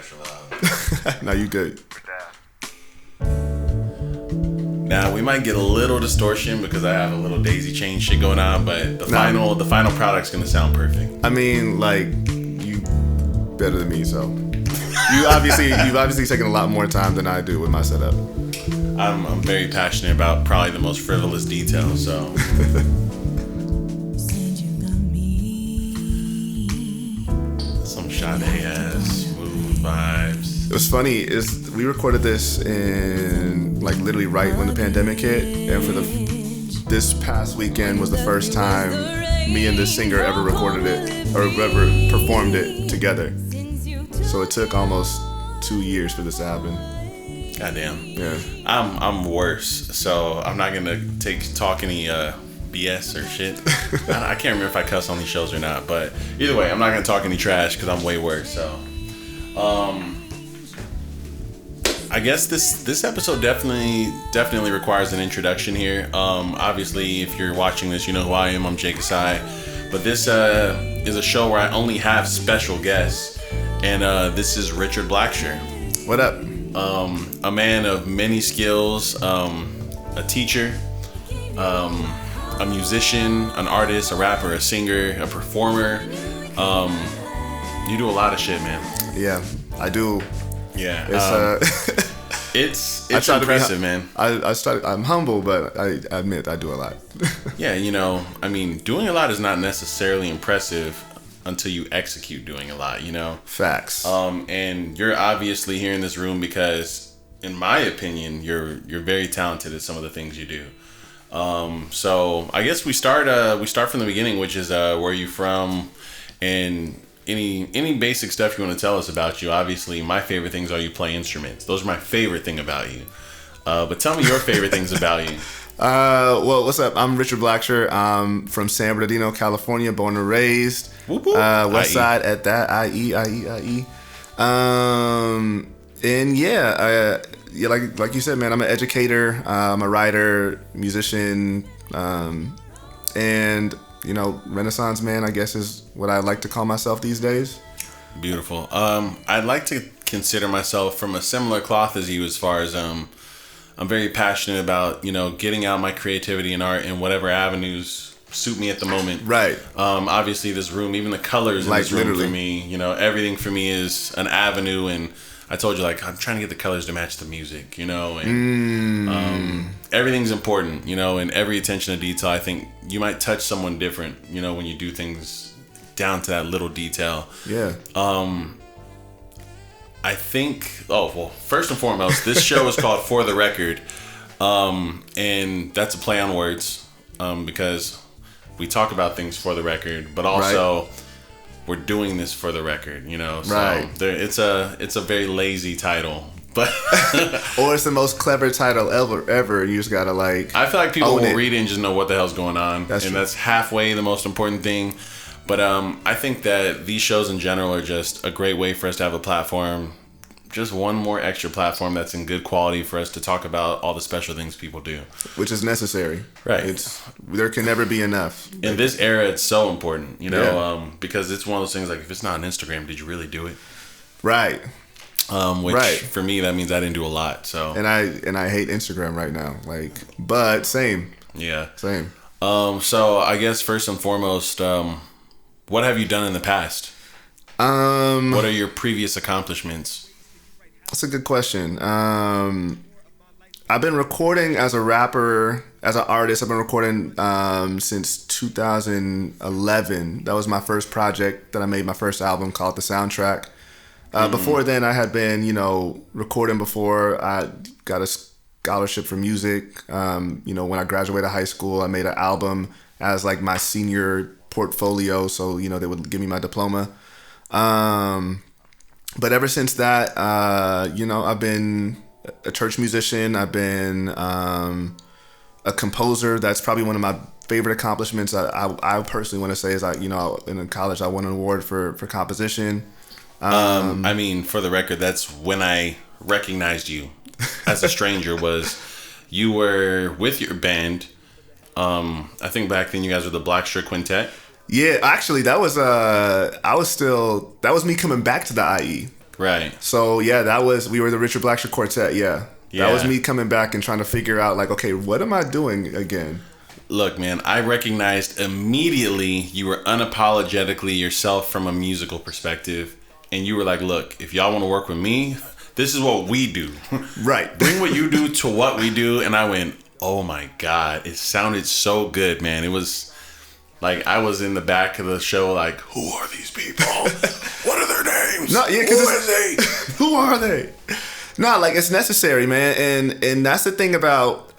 extra loud. No, you good. Now we might get a little distortion because I have a little daisy chain shit going on, but the final product's gonna sound perfect. I mean, like, you better than me, so you've obviously taken a lot more time than I do with my setup. I'm very passionate about probably the most frivolous details, so. Some Sade ass smooth vibes. It was funny is we recorded this in like literally right when the pandemic hit, and for this past weekend was the first time me and this singer ever recorded it or ever performed it together. So it took almost 2 years for this to happen. Goddamn. Yeah. I'm worse, so I'm not gonna talk any BS or shit. I can't remember if I cuss on these shows or not, but either way, I'm not gonna talk any trash because I'm way worse. So, I guess this episode definitely requires an introduction here. Obviously, if you're watching this, you know who I am. I'm Jay Kasai, but this is a show where I only have special guests, and this is Richard Blacksher. What up? A man of many skills, a teacher, a musician, an artist, a rapper, a singer, a performer. You do a lot of shit, man. Yeah, I do. Yeah, it's it's impressive, man. I'm humble, but I admit I do a lot. Yeah, I mean, doing a lot is not necessarily impressive until you execute doing a lot, Facts. And you're obviously here in this room because, in my opinion, you're very talented at some of the things you do. So I guess we start from the beginning, which is where you from, and any basic stuff you want to tell us about you. Obviously, my favorite things are you play instruments. Those are my favorite thing about you. But tell me your favorite things about you. Well, what's up? I'm Richard Blacksher. I'm from San Bernardino, California, born and raised. Whoop, whoop. West side at that. IE. And yeah, like you said, man, I'm an educator. I'm a writer, musician, and Renaissance man, I guess, is what I like to call myself these days. Beautiful. I'd like to consider myself from a similar cloth as you, as far as I'm very passionate about, getting out my creativity and art in whatever avenues suit me at the moment. Right. Obviously, this room, even the colors in this room literally. For me, everything for me is an avenue. And I told you, I'm trying to get the colors to match the music, and everything's important, and every attention to detail. I think you might touch someone different, when you do things down to that little detail. Yeah. I think, first and foremost, this show is called For the Record, and that's a play on words, because we talk about things for the record, but also we're doing this for the record, so right. It's a very lazy title, but or it's the most clever title ever. You just gotta I feel like people will read it and just know what the hell's going on, that's and true. That's halfway the most important thing. But I think that these shows in general are just a great way for us to have a platform, just one more extra platform that's in good quality for us to talk about all the special things people do. Which is necessary. Right. There can never be enough. In this era, it's so important, because it's one of those things if it's not on Instagram, did you really do it? Right. Which for me, that means I didn't do a lot. So. And I hate Instagram right now. But same. Yeah. Same. So I guess first and foremost, what have you done in the past? What are your previous accomplishments? That's a good question. I've been recording as a rapper, as an artist. I've been recording since 2011. That was my first project that I made, my first album called The Soundtrack. Before then, I had been, recording before. I got a scholarship for music. When I graduated high school, I made an album as my senior portfolio. So, they would give me my diploma. But ever since that, I've been a church musician. I've been a composer. That's probably one of my favorite accomplishments. I personally want to say is in college I won an award for composition. I mean, for the record, that's when I recognized you as a stranger. Was you were with your band? I think back then you guys were the Blacksher Quintet. Yeah, actually, that was me coming back to the IE. Right. So yeah, we were the Richard Blacksher Quartet. Yeah. That was me coming back and trying to figure out, like, okay, what am I doing again? Look, man, I recognized immediately you were unapologetically yourself from a musical perspective. And you were like, look, if y'all want to work with me, this is what we do. Right. Bring what you do to what we do. And I went, oh my God, it sounded so good, man. It was like I was in the back of the show like, who are these people? What are their names? No, yeah, who are they? Who are they? No, like, it's necessary, man. And that's the thing about,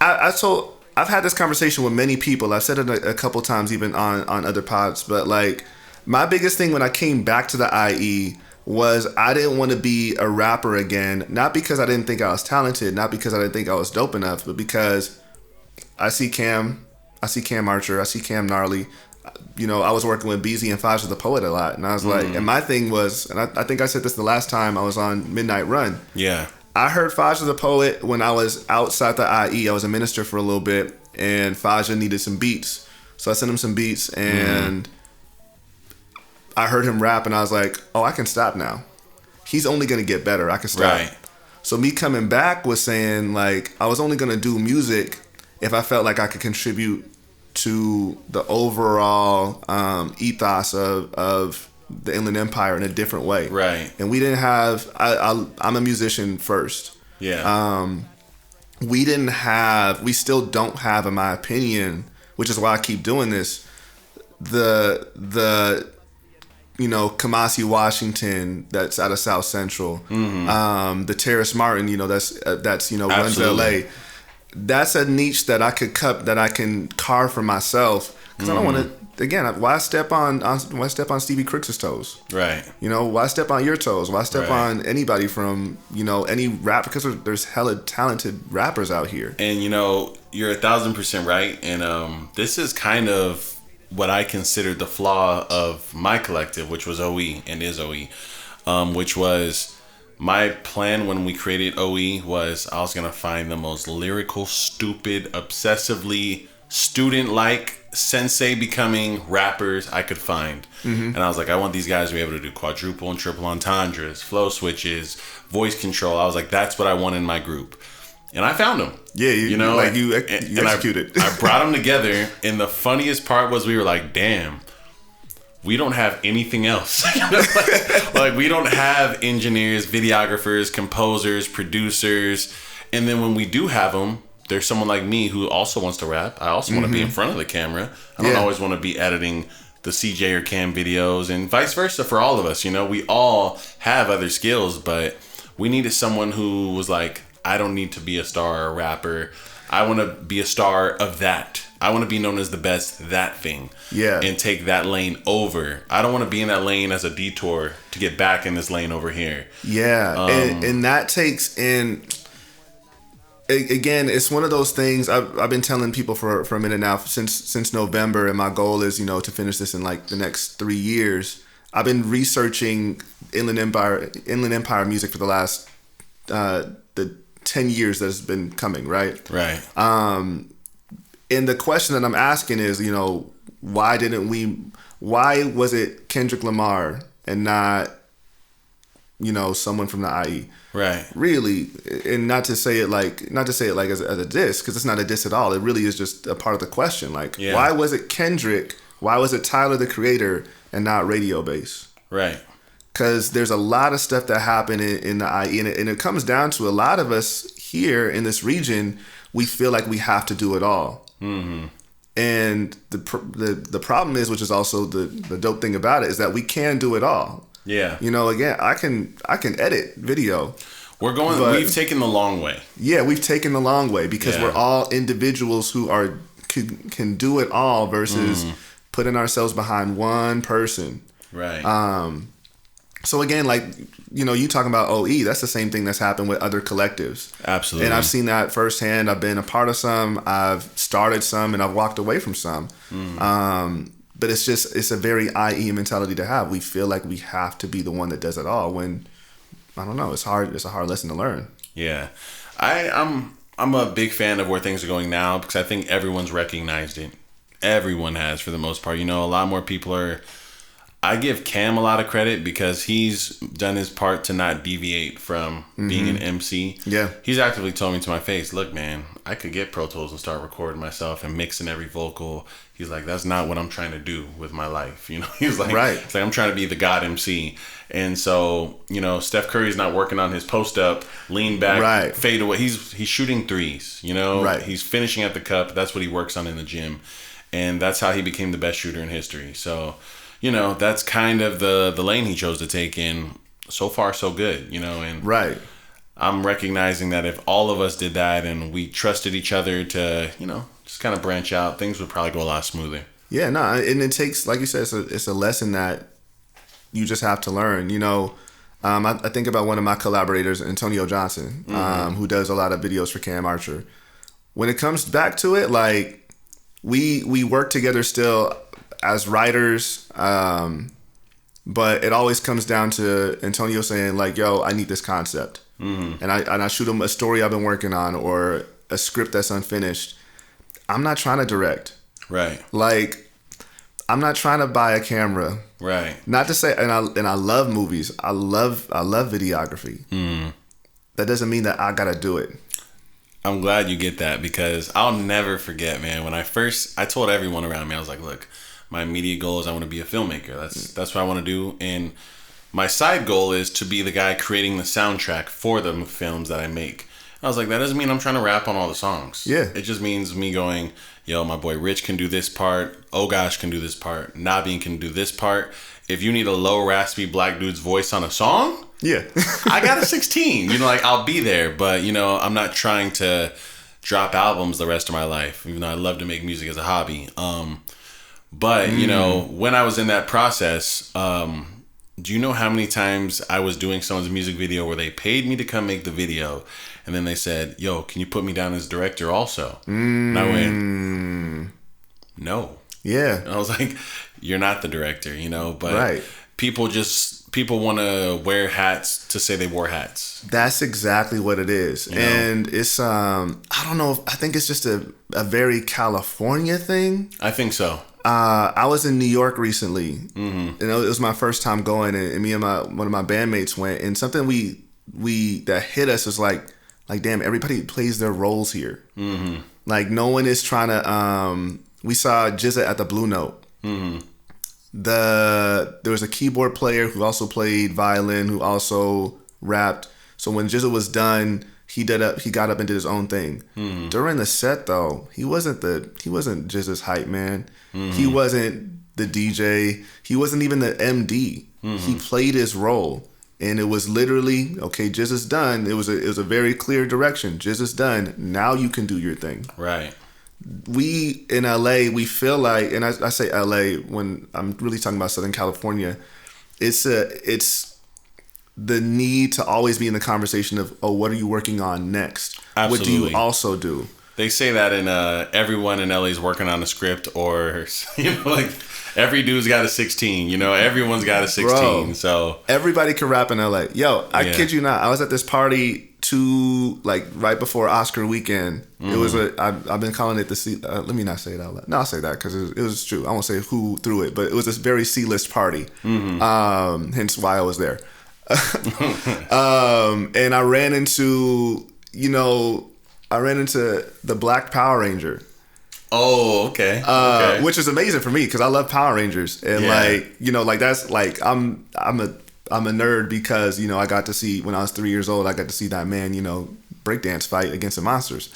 I've had this conversation with many people. I've said it a couple times even on other pods, but like, my biggest thing when I came back to the IE was I didn't want to be a rapper again, not because I didn't think I was talented, not because I didn't think I was dope enough, but because I see Cam Archer, I see Cam Gnarly. You know, I was working with BZ and Faj the Poet a lot, and I was like, and my thing was, and I think I said this the last time I was on Midnight Run. Yeah. I heard Faj the Poet when I was outside the IE. I was a minister for a little bit, and Faja needed some beats. So I sent him some beats, and I heard him rap, and I was like, oh, I can stop now. He's only going to get better. I can stop. Right. So me coming back was saying, like, I was only going to do music if I felt like I could contribute to the overall ethos of the Inland Empire in a different way. Right. And we didn't have, I'm a musician first. Yeah. We still don't have, in my opinion, which is why I keep doing this, the Kamasi Washington that's out of South Central, the Terrace Martin, that's runs LA. That's a niche that I could that I can carve for myself, because I don't want to. Again, why step on Stevie Crooks' toes? Right. Why step on your toes? Why step on anybody from any rap? Because there's hella talented rappers out here. And you're 1,000% right. And this is kind of what I considered the flaw of my collective, which was OE and is OE, which was my plan when we created OE was I was gonna find the most lyrical, stupid, obsessively student-like, sensei becoming rappers I could find. And I was like, I want these guys to be able to do quadruple and triple entendres, flow switches, voice control. I was like, that's what I want in my group. And I found them. Yeah, you executed. I brought them together, and the funniest part was we were like, damn, we don't have anything else. like, we don't have engineers, videographers, composers, producers. And then when we do have them, there's someone like me who also wants to rap. I also want to be in front of the camera. I don't always want to be editing the CJ or Cam videos, and vice versa for all of us. We all have other skills, but we needed someone who was like, I don't need to be a star or a rapper. I want to be a star of that. I want to be known as the best that thing. Yeah. And take that lane over. I don't want to be in that lane as a detour to get back in this lane over here. Yeah. And that takes in... Again, it's one of those things I've been telling people for a minute now since November, and my goal is to finish this in like the next 3 years. I've been researching Inland Empire music for the last the 10 years that has been coming, right? Right. And the question that I'm asking is, why was it Kendrick Lamar and not someone from the IE? Right. Really, and not to say it like as a diss, because it's not a diss at all. It really is just a part of the question. Like, why was it Kendrick? Why was it Tyler the Creator and not Radio Bass? Right. Because there's a lot of stuff that happened in the IE, and it comes down to a lot of us here in this region. We feel like we have to do it all. Mm-hmm. And the problem is, which is also the dope thing about it, is that we can do it all. Yeah. Again, I can edit video. We've taken the long way. Yeah, we've taken the long way because we're all individuals who can do it all versus putting ourselves behind one person. Right. So again, like, you talking about OE, that's the same thing that's happened with other collectives. Absolutely. And I've seen that firsthand. I've been a part of some, I've started some, and I've walked away from some. But it's a very IE mentality to have. We feel like we have to be the one that does it all when, I don't know, it's hard. It's a hard lesson to learn. Yeah. I'm a big fan of where things are going now because I think everyone's recognized it. Everyone has, for the most part. A lot more people are, I give Cam a lot of credit because he's done his part to not deviate from being an MC. Yeah. He's actively told me to my face, look, man, I could get Pro Tools and start recording myself and mixing every vocal. He's like, that's not what I'm trying to do with my life. You know, he's like, right. It's like, I'm trying to be the God MC. And so, you know, Steph Curry's not working on his post up, lean back, fade away. He's shooting threes, you know, he's finishing at the cup. That's what he works on in the gym. And that's how he became the best shooter in history. So, you know, that's kind of the lane he chose to take in. So far, so good, you know. And I'm recognizing that if all of us did that and we trusted each other to, you know, just kind of branch out, things would probably go a lot smoother. Yeah, no, and it takes, like you said, it's a lesson that you just have to learn. You know, I think about one of my collaborators, Antonio Johnson, who does a lot of videos for Cam Archer. When it comes back to it, like, we work together still as writers, but it always comes down to Antonio saying, like, yo, I need this concept. And I shoot him a story I've been working on or a script that's unfinished. I'm not trying to direct. Right. Like, I'm not trying to buy a camera. Right. Not to say, and I love movies. I love videography. That doesn't mean that I gotta do it. I'm glad you get that because I'll never forget, man. When I told everyone around me, I was like, look, my immediate goal is I want to be a filmmaker. That's what I want to do. And my side goal is to be the guy creating the soundtrack for the films that I make. I was like, that doesn't mean I'm trying to rap on all the songs. Yeah. It just means me going, yo, my boy Rich can do this part. Oh gosh can do this part. Nabin can do this part. If you need a low, raspy black dude's voice on a song, yeah, I got a 16. You know, like, I'll be there. But, you know, I'm not trying to drop albums the rest of my life, even though I love to make music as a hobby. But, you know, when I was in that process, do you know how many times I was doing someone's music video where they paid me to come make the video and then they said, yo, can you put me down as director also? And I went, no. Yeah. And I was like, you're not the director, you know, but people want to wear hats to say they wore hats. That's exactly what it is. You know? And it's, I don't know, I think it's just a very California thing. I think so. I was in New York recently, and it was my first time going, and me and one of my bandmates went, and something we that hit us was like damn, everybody plays their roles here. Like, no one is trying to. We saw Jizza at the Blue Note. There was a keyboard player who also played violin, who also rapped. So when Jizza was done, he got up and did his own thing. During the set, though, he wasn't Jizza's hype man. He wasn't the DJ. He wasn't even the MD. He played his role, and it was literally, okay, Jizza's done. It was a very clear direction. Jizza's done. Now you can do your thing. Right. We in LA, we feel like, and I say LA when I'm really talking about Southern California, it's the need to always be in the conversation of, oh, what are you working on next? Absolutely. What do you also do? They say that in everyone in LA is working on a script, or, you know, like, every dude's got a 16, you know, everyone's got a 16. Bro, so everybody can rap in LA. Yo, I kid you not, I was at this party right before Oscar weekend. It was I've been calling it the let me not say it out loud. No, I'll say that because it was true. I won't say who threw it, but it was this very C-list party. Hence why I was there. And I ran into the Black Power Ranger. Oh, okay. Which is amazing for me because I love Power Rangers, and that's like I'm a nerd because, you know, I got to see, when I was 3 years old, I got to see that man, you know, breakdance fight against the monsters.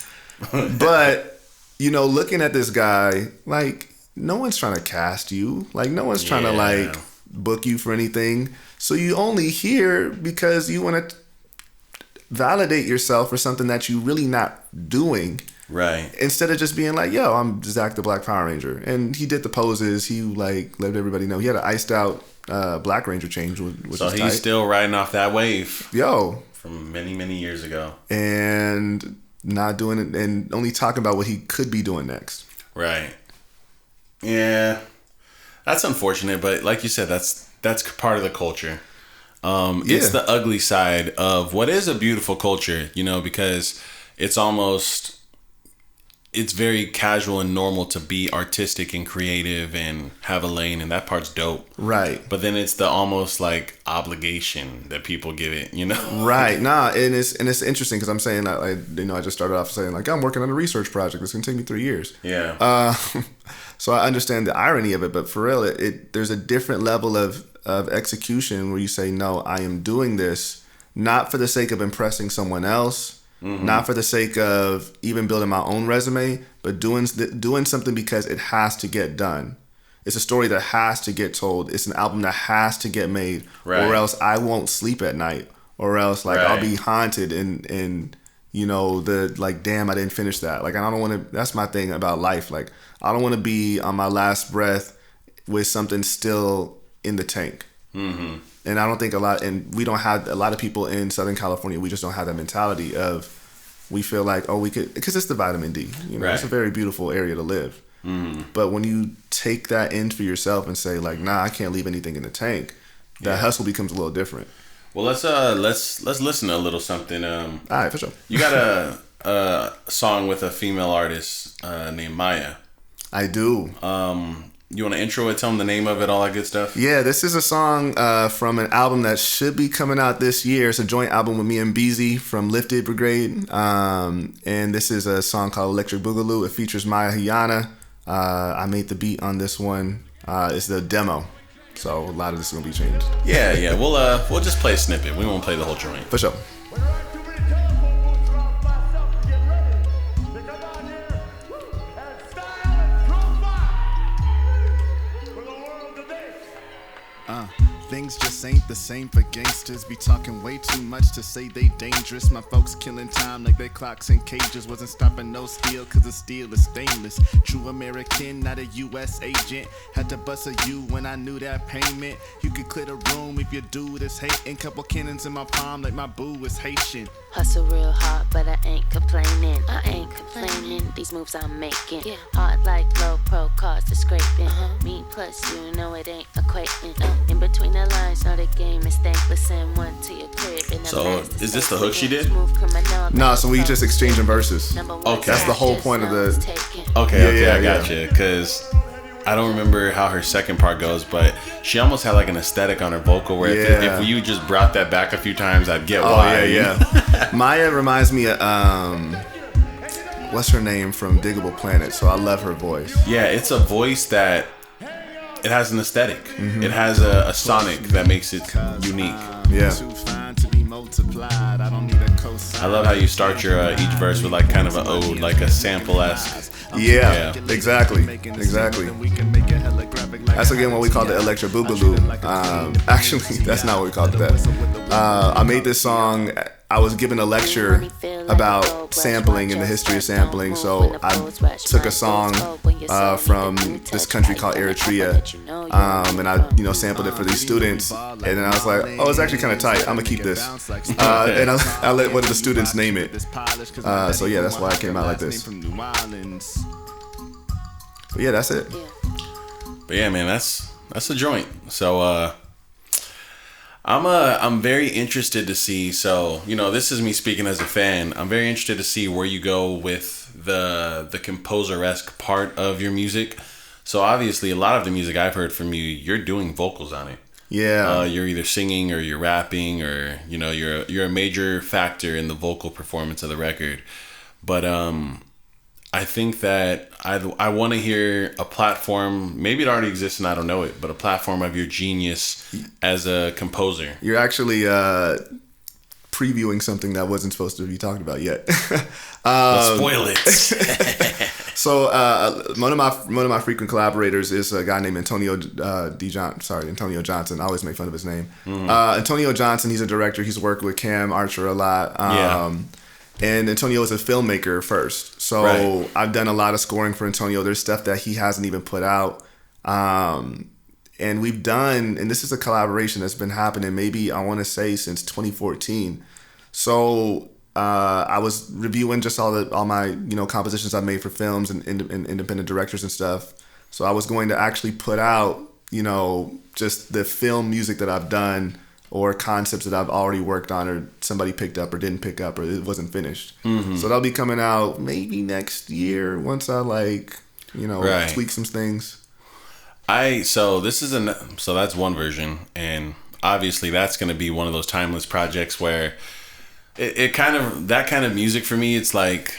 But, you know, looking at this guy, like, no one's trying to cast you. Like, no one's trying to, like, book you for anything. So you only here because you want to validate yourself for something that you really not doing. Right. Instead of just being like, yo, I'm Zach the Black Power Ranger. And he did the poses. He, like, let everybody know. He had an iced out Black Ranger change. So he's still riding off that wave. Yo. From many, many years ago. And not doing it, and only talking about what he could be doing next. Right. Yeah. That's unfortunate, but like you said, that's part of the culture. It's the ugly side of what is a beautiful culture, you know, because it's it's very casual and normal to be artistic and creative and have a lane, and that part's dope. Right. But then it's the almost like obligation that people give it, you know? Right. Nah, and it's interesting because I'm saying that, I just started off saying like I'm working on a research project. It's gonna take me 3 years. Yeah. So I understand the irony of it, but for real, there's a different level of execution where you say, no, I am doing this not for the sake of impressing someone else. Mm-hmm. Not for the sake of even building my own resume, but doing something because it has to get done. It's a story that has to get told. It's an album that has to get made, right. Or else I won't sleep at night, or else like right. I'll be haunted and the like, damn, I didn't finish that. Like I don't want to. That's my thing about life. Like I don't want to be on my last breath with something still in the tank. Mm-hmm. And I don't think we don't have a lot of people in Southern California. We just don't have that mentality of, we feel like, we could, because it's the vitamin D. Right. It's a very beautiful area to live. Mm. But when you take that in for yourself and say like, nah, I can't leave anything in the tank, that hustle becomes a little different. Well, let's listen to a little something. All right, for sure. You got a song with a female artist named Maya. I do. You want to intro it, tell them the name of it, all that good stuff? Yeah, this is a song from an album that should be coming out this year. It's a joint album with me and Beezy from Lifted Brigade. And this is a song called Electric Boogaloo. It features Maya Hayana. I made the beat on this one. It's the demo. So a lot of this is going to be changed. Yeah. We'll just play a snippet. We won't play the whole joint. For sure. Things just ain't the same for gangsters. Be talking way too much to say they dangerous. My folks killing time like their clocks in cages. Wasn't stopping no steal cause the steel is stainless. True American, not a US agent. Had to bust a U when I knew that payment. You could clear the room if your dude is hating. Couple cannons in my palm like my boo is Haitian. Hustle real hard, but I ain't complaining. These moves I'm making. Hard like low pro cars to scraping. Me plus you know it ain't equating. In between the lines, know the game is thankless. Send one to your crib. So is this the hook she did? No, so we just exchanging verses. Okay. That's the whole point of the... Okay, I got you. Because I don't remember how her second part goes, but she almost had like an aesthetic on her vocal where if you just brought that back a few times, I'd get why. Yeah. Maya reminds me of... what's her name from Diggable Planet? So I love her voice. Yeah, it's a voice that it has an aesthetic. Mm-hmm. It has a sonic that makes it unique. Yeah. I love how you start your each verse with like kind of an ode, like a sample-esque. Yeah, exactly. That's again what we call the Electric Boogaloo. Actually, that's not what we called that. I made this song. I was given a lecture about sampling and the history of sampling, so I took a song from this country called Eritrea, and I sampled it for these students, and then I was like, oh, it's actually kind of tight. I'm gonna keep this, and I let one of the students name it. So yeah, that's why it came out like this. But yeah, that's it. But yeah, man, that's a joint. So I'm very interested to see. So this is me speaking as a fan. I'm very interested to see where you go with the composer-esque part of your music. So obviously, a lot of the music I've heard from you, you're doing vocals on it. Yeah. You're either singing or you're rapping, or you're a major factor in the vocal performance of the record. But I think that I want to hear a platform. Maybe it already exists and I don't know it, but a platform of your genius as a composer. You're actually previewing something that wasn't supposed to be talked about yet. Spoil it. So one of my frequent collaborators is a guy named Antonio Johnson. I always make fun of his name. Mm-hmm. Antonio Johnson. He's a director. He's worked with Cam Archer a lot. And Antonio is a filmmaker first. So right. I've done a lot of scoring for Antonio. There's stuff that he hasn't even put out. And we've done, and this is a collaboration that's been happening maybe, I want to say, since 2014. So I was reviewing just all my compositions I've made for films and independent directors and stuff. So I was going to actually put out just the film music that I've done or concepts that I've already worked on or somebody picked up or didn't pick up or it wasn't finished. So that'll be coming out maybe next year once I tweak some things. So that's one version, and obviously that's going to be one of those timeless projects where it kind of, that kind of music for me, it's like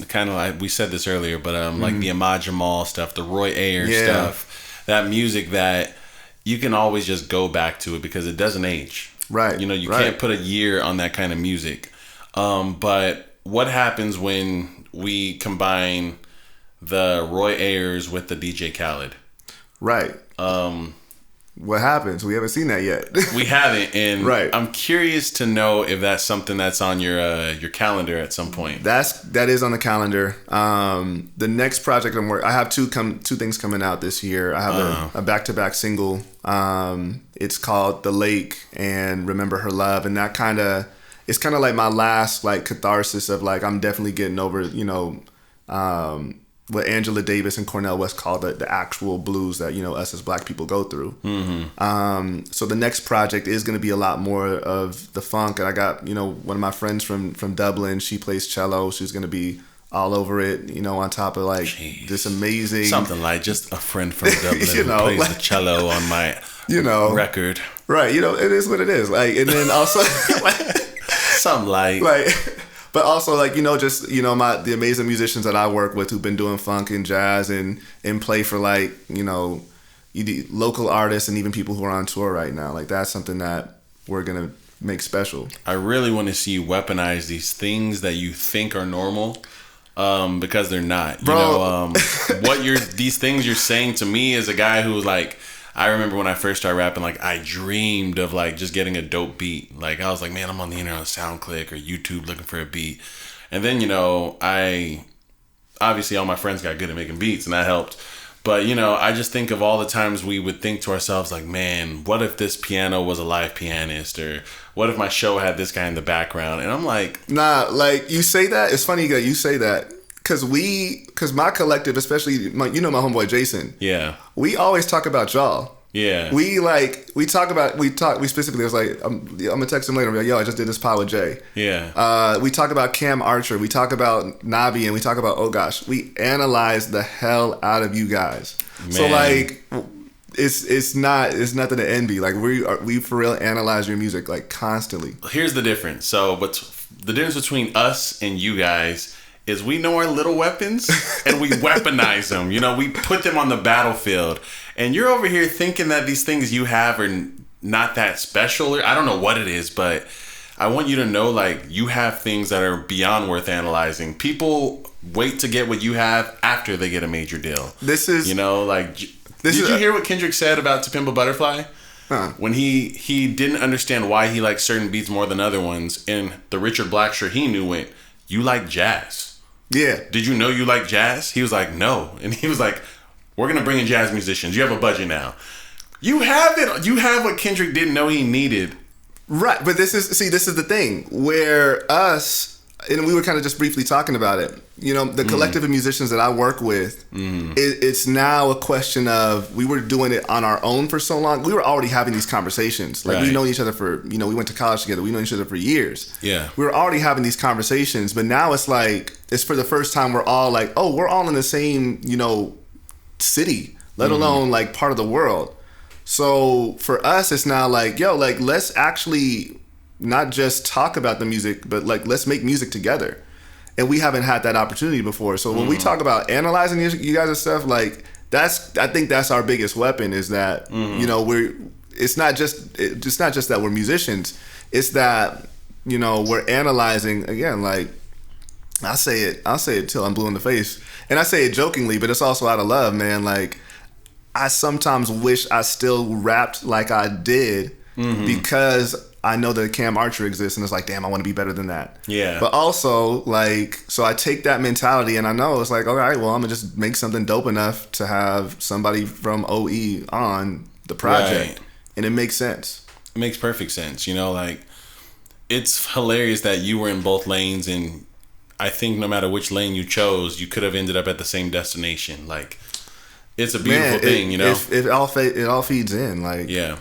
kind of like we said this earlier, but like the Ahmad Jamal stuff, the Roy Ayer stuff, that music that you can always just go back to it because it doesn't age. Right. You can't put a year on that kind of music. But what happens when we combine the Roy Ayers with the DJ Khaled? Right. What happens? We haven't seen that yet. We haven't, and right. I'm curious to know if that's something that's on your calendar at some point. That is on the calendar. The next project I have two things coming out this year. I have a back-to-back single. It's called "The Lake" and "Remember Her Love," and that it's kind of like my last like catharsis of like I'm definitely getting over what Angela Davis and Cornel West call the actual blues that us as Black people go through. So the next project is going to be a lot more of the funk, and I got one of my friends from Dublin. She plays cello. She's going to be all over it. On top of like this amazing something like just a friend from Dublin who plays the cello on my record. Right. It is what it is. Like, and then also something like. But also, like, just, the amazing musicians that I work with who've been doing funk and jazz and play for, like, local artists and even people who are on tour right now. Like, that's something that we're going to make special. I really want to see you weaponize these things that you think are normal because they're not. Bro. These things you're saying to me as a guy who's, like, I remember when I first started rapping, like, I dreamed of, like, just getting a dope beat. Like, I was like, man, I'm on the internet on SoundClick or YouTube looking for a beat. And then, obviously all my friends got good at making beats, and that helped. But, I just think of all the times we would think to ourselves, like, man, what if this piano was a live pianist? Or what if my show had this guy in the background? And I'm like... Nah, like, you say that, it's funny that you say that. Because my collective, especially, my homeboy Jason. Yeah. We always talk about y'all. Yeah. We specifically, was like, I'm going to text him later. I'm like, yo, I just did this pod with Jay. Yeah. We talk about Cam Archer. We talk about Nabi, and we talk about, oh gosh, we analyze the hell out of you guys. Man. So like, it's nothing to envy. Like we for real analyze your music like constantly. Here's the difference. So, but the difference between us and you guys is we know our little weapons and we weaponize them. We put them on the battlefield. And you're over here thinking that these things you have are not that special. I don't know what it is, but I want you to know, like, you have things that are beyond worth analyzing. People wait to get what you have after they get a major deal. This is... did you hear what Kendrick said about To Pimp a Butterfly? Huh. When he didn't understand why he liked certain beats more than other ones, and the Richard Blacksher he knew went, you like jazz. Yeah. Did you know you like jazz? He was like, no. And he was like, we're going to bring in jazz musicians. You have a budget now. You have it. You have what Kendrick didn't know he needed. Right. But this is the thing where us, and we were kind of just briefly talking about it, the collective of musicians that I work with, it's now a question of, we were doing it on our own for so long. We were already having these conversations. Like, we've known each other for, we went to college together. We've known each other for years. Yeah. We were already having these conversations, but now it's like, it's for the first time we're all like, oh, we're all in the same, city, let alone like part of the world. So for us, it's now like, yo, like, let's actually not just talk about the music, but like, let's make music together. And we haven't had that opportunity before. So when we talk about analyzing you guys' stuff, like, I think that's our biggest weapon, is that, it's not just that we're musicians. It's that, we're analyzing, again, like, I'll say it till I'm blue in the face. And I say it jokingly, but it's also out of love, man. Like, I sometimes wish I still rapped like I did because I know that Cam Archer exists, and it's like, damn, I want to be better than that. Yeah. But also, like, so I take that mentality, and I know it's like, all right, well, I'm going to just make something dope enough to have somebody from OE on the project. Right. And it makes sense. It makes perfect sense. Like, it's hilarious that you were in both lanes, and I think no matter which lane you chose, you could have ended up at the same destination. Like, it's a beautiful thing, It all feeds in. Like, yeah.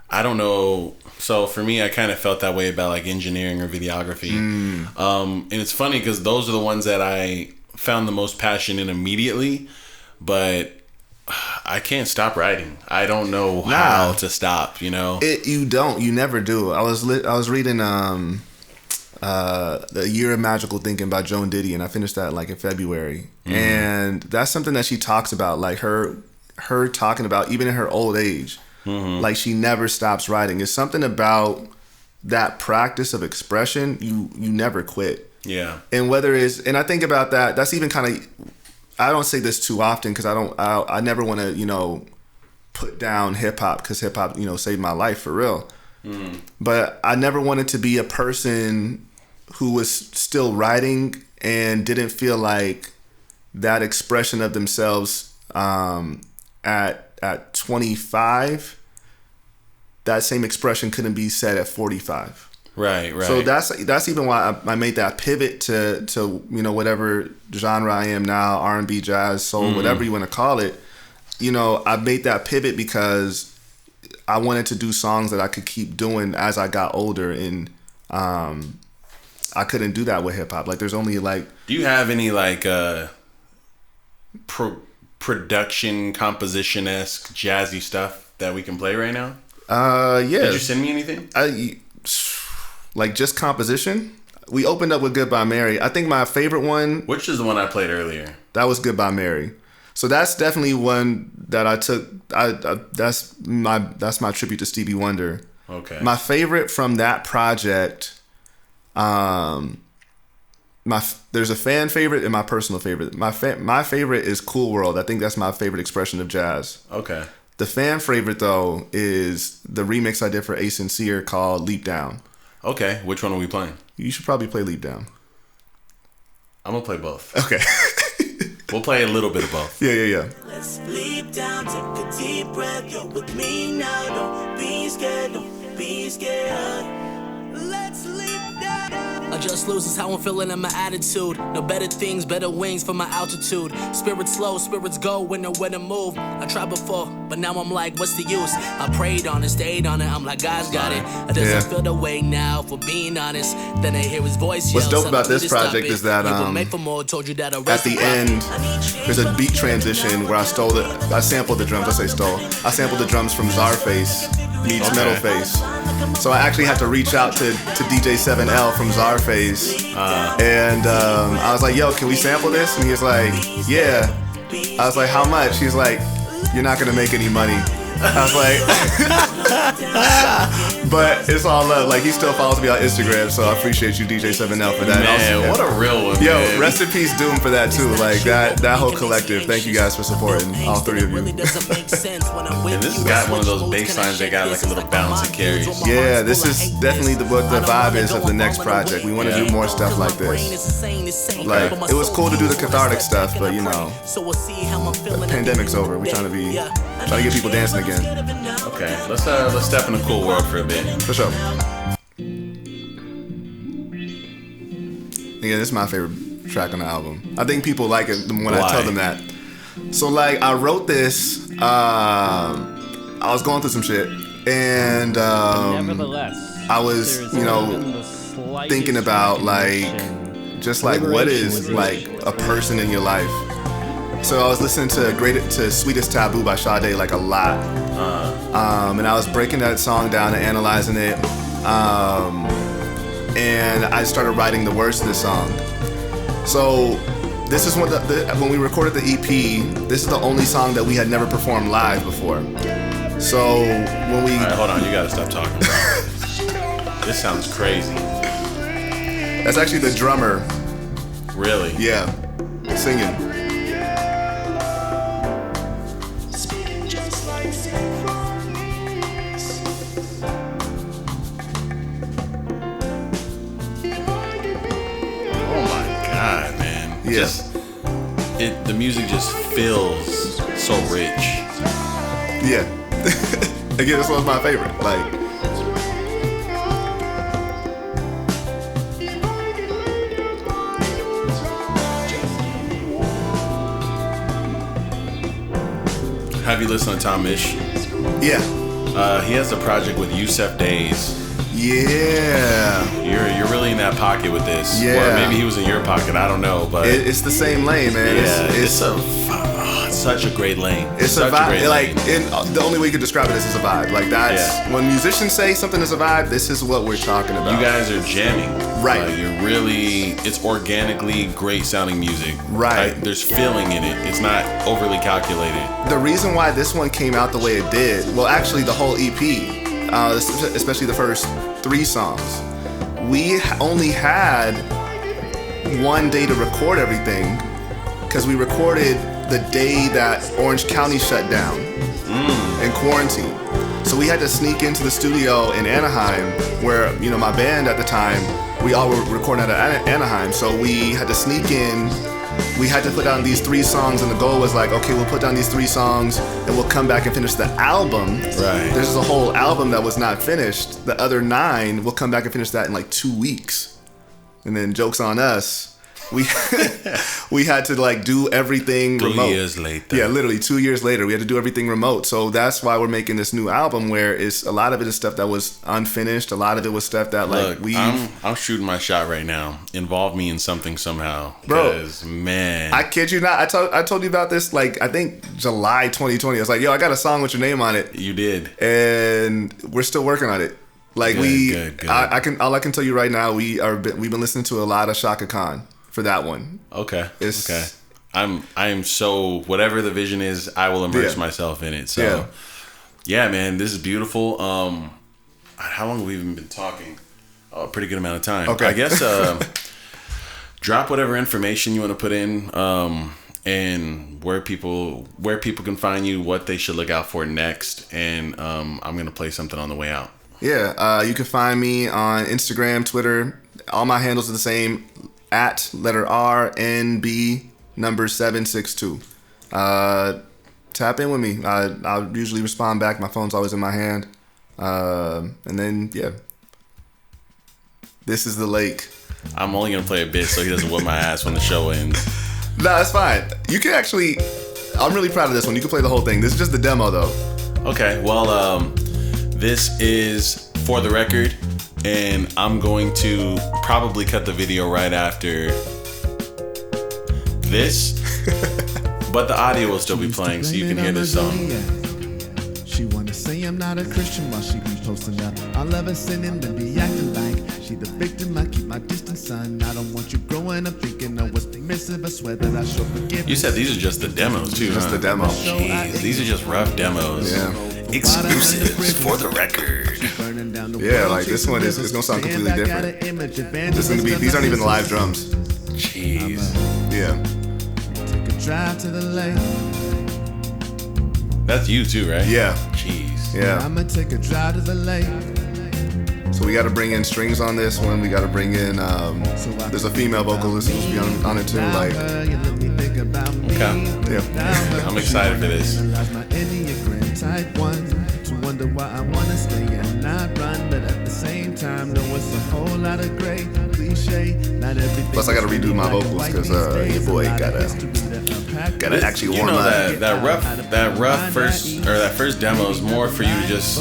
I don't know. So for me, I kind of felt that way about like engineering or videography. And it's funny because those are the ones that I found the most passion in immediately, but I can't stop writing. I don't know how to stop, you know? You never do. I was reading The Year of Magical Thinking by Joan Didion, and I finished that like in February. And that's something that she talks about, like her talking about even in her old age, like she never stops writing. It's something about that practice of expression. You never quit. Yeah. And and I think about that, that's even kind of, I don't say this too often because I never want to, you know, put down hip hop because hip hop, you know, saved my life for real. But I never wanted to be a person who was still writing and didn't feel like that expression of themselves at 25, that same expression couldn't be said at 45. Right. So that's even why I made that pivot to you know, whatever genre I am now, R&B, jazz, soul, whatever you want to call it. You know, I made that pivot because I wanted to do songs that I could keep doing as I got older, and I couldn't do that with hip hop. Like, there's only like. Do you have any like production composition-esque jazzy stuff that we can play right now? Yeah. Did you send me anything? Like just composition. We opened up with Goodbye Mary. I think my favorite one. Which is the one I played earlier? That was Goodbye Mary. So that's definitely one that I took. That's my tribute to Stevie Wonder. Okay. My favorite from that project. There's a fan favorite and my personal favorite. My favorite is Cool World. I think that's my favorite expression of jazz. Okay. The fan favorite though is the remix I did for Ace Sincere called Leap Down. Okay, which one are we playing? You should probably play Leap Down. I'm gonna play both. Okay. We'll play a little bit of both. Yeah. Let's leap down, take a deep breath. You're with me now, don't be scared, don't be scared. Let's leap down. Adjust loose is how I'm feeling in my attitude. No better things, better wings for my altitude. Spirits slow, spirits go when nowhere to move. I tried before, but now I'm like, what's the use? I prayed on it, stayed on it. I'm like, God's got it. I doesn't feel the way now, for being honest. Then I hear his voice. What's dope about this project is that at the end, there's a beat transition where I sampled the drums. I sampled the drums from Czarface meets Metal Face. So I actually had to reach out to DJ 7L from Czarface, and I was like, yo, can we sample this? And he was like, yeah. I was like, how much? He's like, you're not gonna make any money. I was like, but it's all love. Like, he still follows me on Instagram, so I appreciate you, DJ 7L, for that. Man, also, what a real one. Yo, man. rest in peace, Doom, for that too. Like that whole collective. Thank you guys for supporting all three of you. And this has got one of those bass lines that got like a little bounce and carries. Yeah, this is definitely what the vibe is of the next project. We want to do more stuff like this. Like, it was cool to do the cathartic stuff, but you know, the pandemic's over. We're trying to get people dancing again. Okay, let's step in a Cool World for a bit. For sure. Yeah, this is my favorite track on the album. I think people like it when I tell them that. So like, I wrote this. I was going through some shit, and Nevertheless, I was, you know, thinking about like, just like, what is like a person in your life. So I was listening to Sweetest Taboo by Sade like a lot. And I was breaking that song down and analyzing it. And I started writing the words to this song. So this is when we recorded the EP, this is the only song that we had never performed live before. So when we... All right, hold on, you gotta stop talking, bro. This sounds crazy. That's actually the drummer. Really? Yeah, singing. Yeah. The music just feels so rich. Yeah. Again, this one's my favorite. Like, have you listened to Tom Misch? Yeah. He has a project with Yusef Days. Yeah. You're really in that pocket with this. Yeah. Or maybe he was in your pocket. I don't know, but It's the same lane, man. yeah, It's it's such a great lane. It's such a vibe. great Like, lane. the only way you could describe it is a vibe. Like, that's Yeah. when musicians say something is a vibe. This is what we're talking about. You guys are jamming. Right. Like, you're really, it's organically great sounding music. Right. Like, there's feeling in it. It's not overly calculated. The reason why this one came out the way it did, well, actually, the whole EP, especially the first 3 songs, we only had one day to record everything because we recorded the day that Orange County shut down in quarantine. So we had to sneak into the studio in Anaheim where, you know, my band at the time, we all were recording out of Anaheim. So we had to sneak in. We had to put down these 3 songs, and the goal was like, okay, we'll put down these 3 songs and we'll come back and finish the album. Right. There's a whole album that was not finished. The other 9, we'll come back and finish that in like 2 weeks. And then joke's on us. We we had to like do everything 3 remote. years later. Yeah, literally 2 years later, we had to do everything remote. So that's why we're making this new album where it's a lot of it is stuff that was unfinished. A lot of it was stuff that like Look, I'm shooting my shot right now. Involve me in something somehow. Bro, 'Cause, man. I kid you not. I told you about this like I think July 2020. I was like, yo, I got a song with your name on it. You did. And we're still working on it. Like Good. all I can tell you right now, we've been listening to a lot of Shaka Khan for that one. Okay. It's- okay. I am so, whatever the vision is, I will immerse myself in it. So yeah, man, this is beautiful. How long have we even been talking? Oh, a pretty good amount of time. Okay. I guess drop whatever information you want to put in, and where people can find you, what they should look out for next, and I'm gonna play something on the way out. Yeah, you can find me on Instagram, Twitter. All my handles are the same, at letter R N B number 762. Tap in with me. I'll usually respond back. My phone's always in my hand. And then this is the lake. I'm only gonna play a bit so he doesn't whip my ass when the show ends. No, that's fine. You can actually. I'm really proud of this one. You can play the whole thing. This is just the demo though. Okay, well, this is For the Record, and I'm going to probably cut the video right after this, but the audio will still be playing so you can hear this song. She wanna say I'm not a Christian while she be posting up. I love her sinning and be acting like she the victim. I keep my distance, son. I don't want you growing up thinking I was permissive. I swear that I show forgiveness. You said these are just the demos too, Just huh? the demo. Jeez, these are just rough demos. Yeah. Exclusives For the Record. Yeah, like this one is gonna sound completely different. These aren't even live drums. Jeez. Yeah. Take a drive to the lake. That's you too, right? Yeah. Jeez. Yeah. I'ma take a drive to the lake. So we got to bring in strings on this one. We got to bring in. There's a female vocalist who's supposed to be on it too. Like, Okay. yeah. I'm excited for this. Type 1 to wonder why I wanna stay and not run, but at the same time know it's a whole lot of gray cliche. Not everything. Plus, I got to redo my vocals because your boy gotta actually You warm know up. that first demo is more for you to just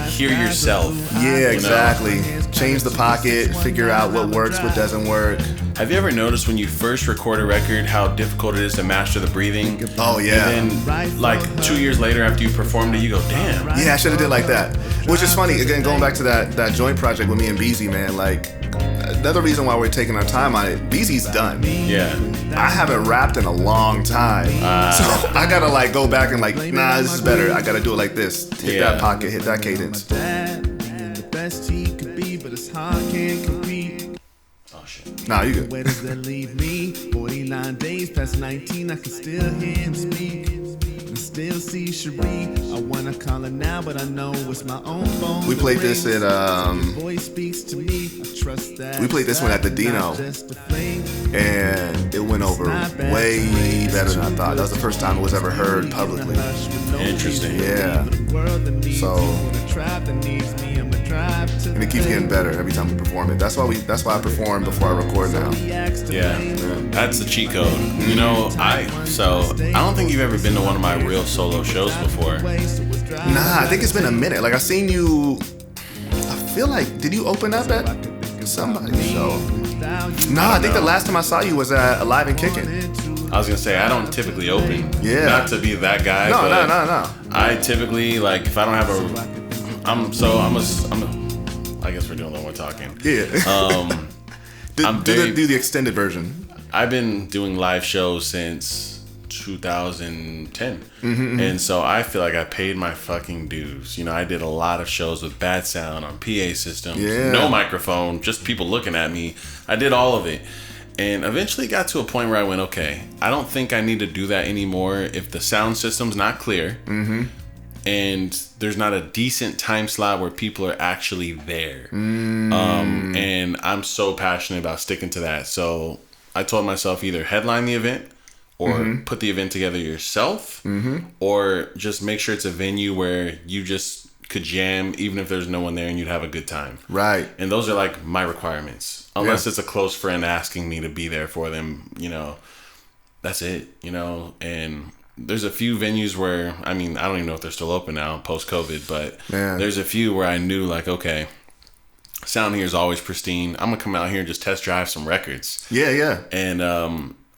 hear yourself. Yeah, you know? exactly. Change the pocket, figure out what works, what doesn't work. Have you ever noticed when you first record a record how difficult it is to master the breathing? Oh yeah. And then like 2 years later after you performed it, you go, damn. Yeah, I should have did like that. Which is funny. Again, going back to that joint project with me and Beezy, man. Like, another reason why we're taking our time on it, Beezy's done. Yeah. I haven't rapped in a long time. So I gotta like go back and like, nah, this is better. I gotta do it like this. Hit that pocket, hit that cadence. The best he could be, but his heart can't compete. Oh shit. Nah, you good. Where does that leave me? 49 days past 19, I can still hear him speak. I still see Cherie. I wanna call her now, but I know it's my own phone. We played this at Voice speaks to me. I trust that. we played this one at the Dino, and it went over way better than I thought. That was the first time it was ever heard publicly. Interesting. Yeah. So, and it keeps getting better every time we perform it. That's why I perform before I record now. Yeah. That's the cheat code. You know, I don't think you've ever been to one of my real solo shows before. Nah, I think it's been a minute. Like I seen you. I feel like did you open up at somebody's show? Nah, I think the last time I saw you was at Alive and Kicking. I was gonna say I don't typically open. Yeah. Not to be that guy. No, but no. I typically like if I don't have I guess we're doing a little more talking. Yeah. Do the extended version. I've been doing live shows since 2010. And so I feel like I paid my fucking dues. You know, I did a lot of shows with bad sound on PA systems, no microphone, just people looking at me. I did all of it. And eventually got to a point where I went, okay, I don't think I need to do that anymore if the sound system's not clear. And there's not a decent time slot where people are actually there. And I'm so passionate about sticking to that. So I told myself either headline the event or put the event together yourself or just make sure it's a venue where you just could jam even if there's no one there and you'd have a good time. Right. And those are like my requirements. Unless it's a close friend asking me to be there for them, you know, that's it, you know. And there's a few venues where, I mean, I don't even know if they're still open now post-COVID, but there's a few where I knew like, okay, sound here is always pristine. I'm gonna come out here and just test drive some records. Yeah. And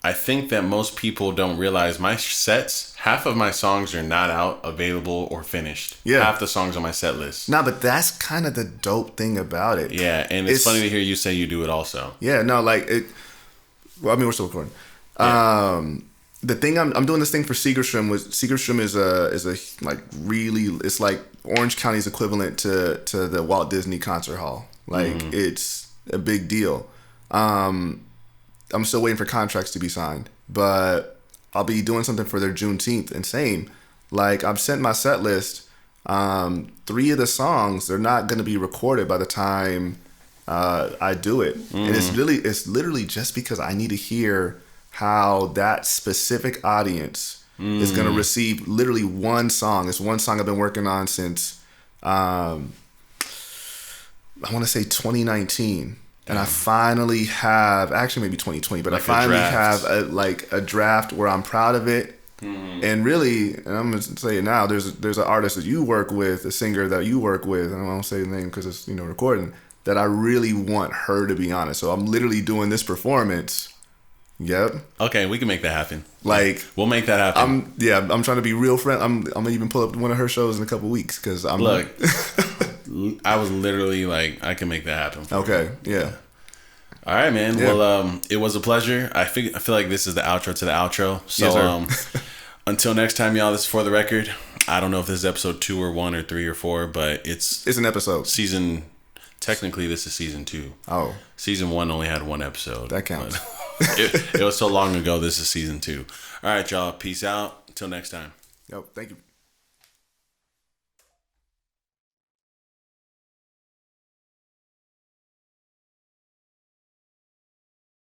I think that most people don't realize my sets, half of my songs are not out, available, or finished. Yeah. Half the songs on my set list. Nah, but that's kind of the dope thing about it. Yeah, and it's funny to hear you say you do it also. Yeah, no, like it. Well, I mean, we're still recording. Yeah. The thing I'm doing this thing for Segerstrom is a like really, it's like Orange County's equivalent to the Walt Disney Concert Hall. Like it's a big deal. I'm still waiting for contracts to be signed, but I'll be doing something for their Juneteenth. And same, like I've sent my set list. 3 of the songs, they're not going to be recorded by the time I do it. And it's literally just because I need to hear how that specific audience is going to receive literally one song. It's one song I've been working on since I want to say 2019. And I finally have, actually maybe 2020, but like I finally have a draft where I'm proud of it. And really, and I'm going to say it now, there's an artist that you work with, a singer that you work with, and I won't say the name because it's, you know, recording, that I really want her to be on it. So I'm literally doing this performance. Yep. Okay, we can make that happen. Like, we'll make that happen. I'm trying to be real friend. I'm gonna even pull up one of her shows in a couple weeks because I'm look. I was literally like, I can make that happen. Okay. Yeah. All right, man. Yeah. Well, it was a pleasure. I feel like this is the outro to the outro. So, yes, until next time, y'all. This is For the Record. I don't know if this is episode 2 or 1 or 3 or 4, but it's an episode. Technically, this is season 2. Oh. Season 1 only had 1 episode. That counts. It was so long ago. This is season 2. All right, y'all. Peace out. Until next time. Yo, thank you.